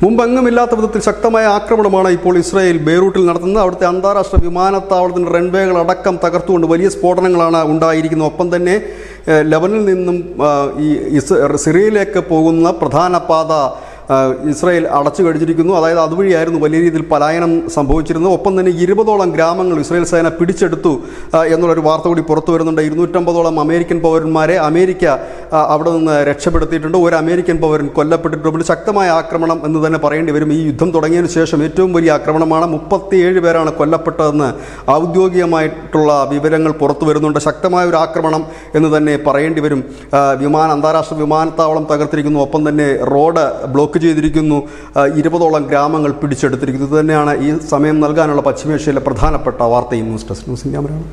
മുമ്പെങ്ങുമില്ലാത്ത വിധത്തിൽ ശക്തമായ ആക്രമണമാണ് ഇപ്പോൾ ഇസ്രായേൽ ബെയ്റൂട്ടിൽ നടത്തുന്നത്. അവിടുത്തെ അന്താരാഷ്ട്ര വിമാനത്താവളത്തിൻ്റെ റൺവേകളടക്കം തകർത്തുകൊണ്ട് വലിയ സ്ഫോടനങ്ങളാണ് ഉണ്ടായിരിക്കുന്നത്. ഒപ്പം തന്നെ ലെബനിൽ നിന്നും സിറിയയിലേക്ക് പോകുന്ന പ്രധാന പാത ഇസ്രായേൽ അടച്ചു കഴിഞ്ഞിരിക്കുന്നു. അതായത് അതുവഴിയായിരുന്നു വലിയ രീതിയിൽ പലായനം സംഭവിച്ചിരുന്നത്. ഒപ്പം തന്നെ 20ഓളം ഗ്രാമങ്ങൾ ഇസ്രായേൽ സേന പിടിച്ചെടുത്തു എന്നുള്ളൊരു വാർത്ത കൂടി പുറത്തു വരുന്നുണ്ട്. 250ഓളം അമേരിക്കൻ പൗരന്മാരെ അമേരിക്ക അവിടെ നിന്ന് രക്ഷപ്പെടുത്തിയിട്ടുണ്ട്. ഒരു അമേരിക്കൻ പൗരൻ കൊല്ലപ്പെട്ടിട്ടുണ്ട്. ശക്തമായ ആക്രമണം എന്ന് തന്നെ പറയേണ്ടി വരും. ഈ യുദ്ധം തുടങ്ങിയതിനു ശേഷം ഏറ്റവും വലിയ ആക്രമണമാണ്. 37 പേരാണ് കൊല്ലപ്പെട്ടതെന്ന് ഔദ്യോഗികമായിട്ടുള്ള വിവരങ്ങൾ പുറത്തു വരുന്നുണ്ട്. ശക്തമായ ഒരു ആക്രമണം എന്ന് തന്നെ പറയേണ്ടി വരും. അന്താരാഷ്ട്ര വിമാനത്താവളം തകർത്തിരിക്കുന്നു. ഒപ്പം തന്നെ റോഡ് ബ്ലോക്ക് ചെയ്തിരിക്കുന്നു. 20ഓളം ഗ്രാമങ്ങൾ പിടിച്ചെടുത്തിരിക്കുന്നു. ഇത് തന്നെയാണ് ഈ സമയം നൽകാനുള്ള പശ്ചിമേഷ്യയിലെ പ്രധാനപ്പെട്ട വാർത്തയും. News desk news India Malayalam.